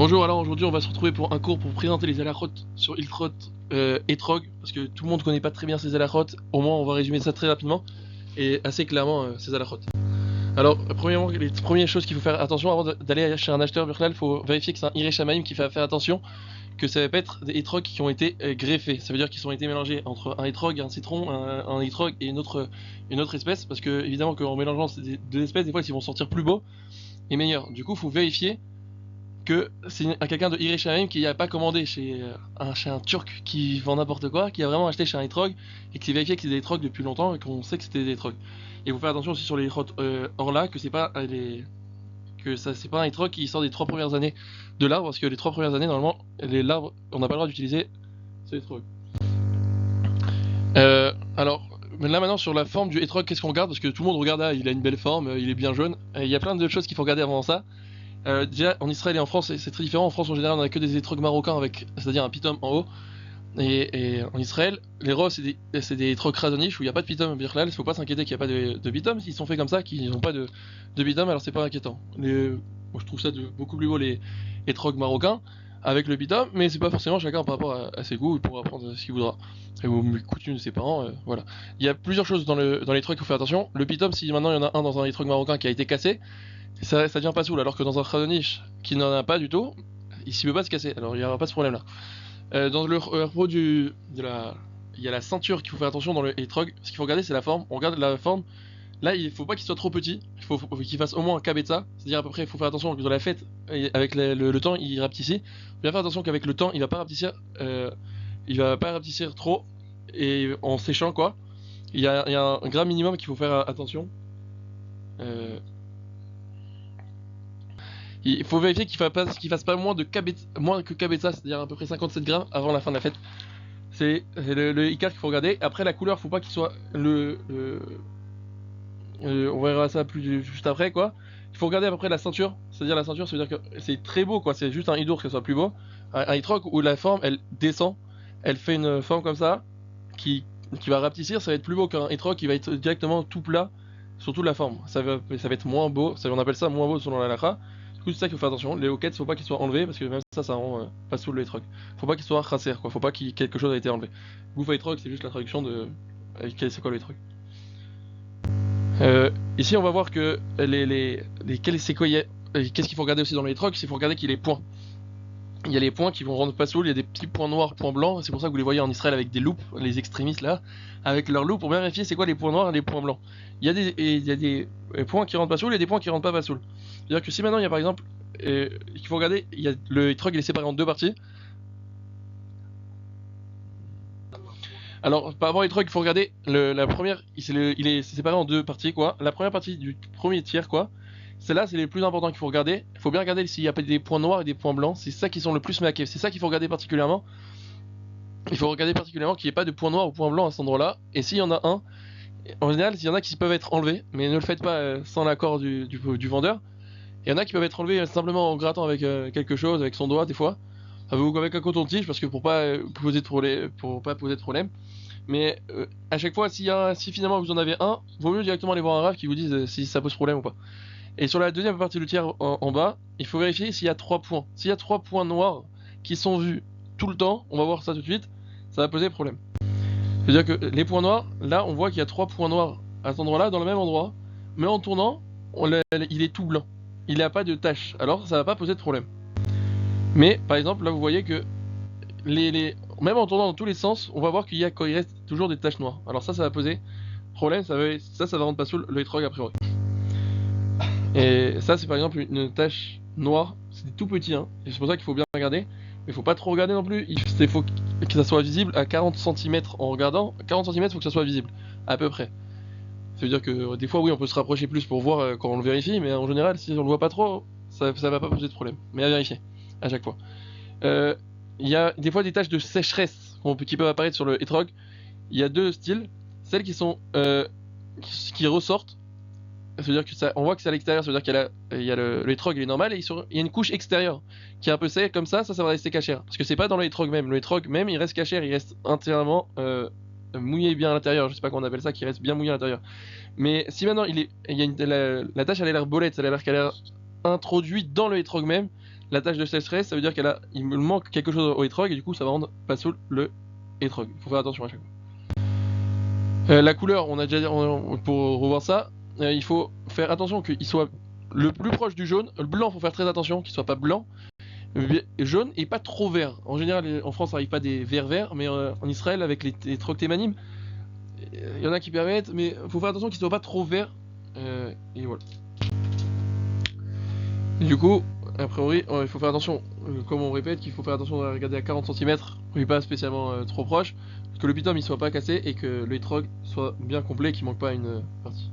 Bonjour, alors aujourd'hui on va se retrouver pour un cours pour présenter les halachot sur Iltrot Etrog, parce que tout le monde connaît pas très bien ces halachot, au moins on va résumer ça très rapidement et assez clairement ces halachot. Alors premièrement, les premières choses qu'il faut faire attention avant d'aller chez un acheteur Birklal, il faut vérifier que c'est un Iré Shamaim qui fait faire attention que ça va pas être des Etrog qui ont été greffés, ça veut dire qu'ils ont été mélangés entre un Etrog, un citron, un Etrog et une autre espèce, parce que évidemment qu'en mélangeant ces deux espèces, des fois ils vont sortir plus beaux et meilleurs. Du coup il faut vérifier que c'est quelqu'un de Iré Shamaim qui n'a pas commandé chez un turc qui vend n'importe quoi, qui a vraiment acheté chez un Etrog et qui vérifié que c'est des Etrog depuis longtemps et qu'on sait que c'était des Etrog. Et il faut faire attention aussi sur les Etrog Orla, que c'est pas c'est pas un Etrog qui sort des 3 premières années de l'arbre, parce que les 3 premières années, normalement, l'arbre, on n'a pas le droit d'utiliser ce Etrog. Alors, là maintenant sur la forme du Etrog, qu'est-ce qu'on regarde? Parce que tout le monde regarde, il a une belle forme, il est bien jaune. Il y a plein de choses qu'il faut regarder avant ça. Déjà en Israël et en France c'est très différent. En France en général on a que des étrogs marocains avec, c'est-à-dire un pitom en haut. Et en Israël, les roses c'est des étrogs razonish où il n'y a pas de pitom birklal. Il faut pas s'inquiéter qu'il n'y a pas de pitom. S'ils sont faits comme ça, qu'ils n'ont pas de pitom, alors c'est pas inquiétant. Moi je trouve ça beaucoup plus beau les étrogs marocains avec le pitom, mais c'est pas forcément chacun par rapport à ses goûts. Il pourra prendre ce qu'il voudra et aux coutumes de ses parents. Voilà. Il y a plusieurs choses dans l'étrog qu'il faut faire attention. Le pitom, si maintenant il y en a un dans un étrog marocain qui a été cassé, ça devient pas saoul, alors que dans un Khazonish qui n'en a pas du tout, il s'y peut pas se casser, alors il n'y aura pas ce problème là. Dans le repos il y a la ceinture qu'il faut faire attention dans le Etrog. Ce qu'il faut regarder c'est la forme, on regarde la forme, là il faut pas qu'il soit trop petit, il faut qu'il fasse au moins un kabetza, c'est-à-dire à peu près il faut faire attention que dans la fête, avec le temps il rapetissait, il faut bien faire attention qu'avec le temps il va pas rapetissir trop, et en séchant quoi, il y a un gramme minimum qu'il faut faire attention. Il faut vérifier qu'il fasse pas moins que kabetza, c'est-à-dire à peu près 57 grammes avant la fin de la fête. C'est le Icar qu'il faut regarder. Après la couleur, faut pas qu'il soit on verra ça juste après quoi. Il faut regarder à peu près la ceinture, c'est-à-dire la ceinture, ça veut dire que c'est très beau quoi. C'est juste un hidour que ce soit plus beau. Un hitrog où la forme elle descend, elle fait une forme comme ça qui va rapetissir, ça va être plus beau qu'un hitrog qui va être directement tout plat sur toute la forme. Ça va être moins beau. On appelle ça moins beau selon la halakha. Du coup, c'est ça qu'il faut faire attention. Les hoquettes, faut pas qu'ils soient enlevés parce que même ça rend pas sous le Etrog. Faut pas qu'ils soient chasser quoi. Faut pas que quelque chose a été enlevé. Goufa Etrog, c'est juste la traduction de. C'est quoi le Etrog. Ici, on va voir que qu'est-ce qu'il faut regarder aussi dans les Etrog, c'est qu'il faut regarder qu'il y ait les points. Il y a les points qui vont rendre pas soul, il y a des petits points noirs, points blancs. C'est pour ça que vous les voyez en Israël avec des loupes, les extrémistes là, avec leurs loupes pour bien vérifier c'est quoi les points noirs et les points blancs. Il y a des points qui rentrent pas soul et des points qui rentrent pas soul. C'est-à-dire que si maintenant il y a par exemple, il faut regarder, il y a le Etrog il est séparé en deux parties. Alors par rapport à l'Etrog il faut regarder la première, il est séparé en deux parties quoi. La première partie du premier tiers quoi. Celles-là, c'est les plus importants qu'il faut regarder. Il faut bien regarder s'il n'y a pas des points noirs et des points blancs. C'est ça qui sont le plus maqués. C'est ça qu'il faut regarder particulièrement. Il faut regarder particulièrement qu'il n'y ait pas de points noirs ou points blancs à cet endroit-là. Et s'il y en a un, en général, s'il y en a qui peuvent être enlevés, mais ne le faites pas sans l'accord du vendeur. Il y en a qui peuvent être enlevés simplement en grattant avec quelque chose, avec son doigt des fois, avec un coton-tige, parce que pour pas poser de problème. Mais à chaque fois, si finalement vous en avez un, vaut mieux directement aller voir un raf qui vous dise si ça pose problème ou pas. Et sur la deuxième partie du tiers en bas, il faut vérifier s'il y a 3 points. S'il y a 3 points noirs qui sont vus tout le temps, on va voir ça tout de suite, ça va poser problème. C'est-à-dire que les points noirs, là on voit qu'il y a 3 points noirs à cet endroit-là, dans le même endroit, mais en tournant, il est tout blanc. Il n'a pas de tache, alors ça va pas poser de problème. Mais par exemple, là vous voyez que même en tournant dans tous les sens, on va voir qu'il reste toujours des taches noires. Alors ça va poser problème, ça va rendre pas sous le Etrog a priori. Et ça c'est par exemple une tache noire, c'est tout petit hein, et c'est pour ça qu'il faut bien regarder, mais il faut pas trop regarder non plus, il faut que ça soit visible à 40 cm en regardant, 40 cm il faut que ça soit visible, à peu près. Ça veut dire que des fois oui on peut se rapprocher plus pour voir quand on le vérifie, mais en général si on le voit pas trop, ça va pas poser de problème, mais à vérifier, à chaque fois. Il y a des fois des taches de sécheresse qui peuvent apparaître sur le Etrog, il y a deux styles, celles qui sont qui ressortent. Ça veut dire que on voit que c'est à l'extérieur, ça veut dire qu'il y a le Etrog il est normal et il y a une couche extérieure qui est un peu sec comme ça va rester cachère. Parce que c'est pas dans le Etrog même, le Etrog même il reste cachère, il reste entièrement mouillé bien à l'intérieur, je sais pas comment on appelle ça, qui reste bien mouillé à l'intérieur. Mais si maintenant la tâche elle a l'air bolette, elle a l'air qu'elle a l'air introduite dans le Etrog même, la tache de sécheresse, ça veut dire il me manque quelque chose au hétrog et du coup ça va rendre pas saoul le hétrog. Il faut faire attention à chaque fois. La couleur, on a déjà pour revoir ça, il faut faire attention qu'il soit le plus proche du jaune. Le blanc, faut faire très attention qu'il soit pas blanc, jaune et pas trop vert. En général, en France, ça arrive pas des verts, mais en Israël, avec les trocs thémanim, il y en a qui permettent, mais faut faire attention qu'il soit pas trop vert. Et voilà. Et du coup, a priori, il faut faire attention, comme on répète, qu'il faut faire attention à regarder à 40 cm, oui pas spécialement trop proche, que le pitum il soit pas cassé et que le hétrog soit bien complet, qu'il manque pas une partie.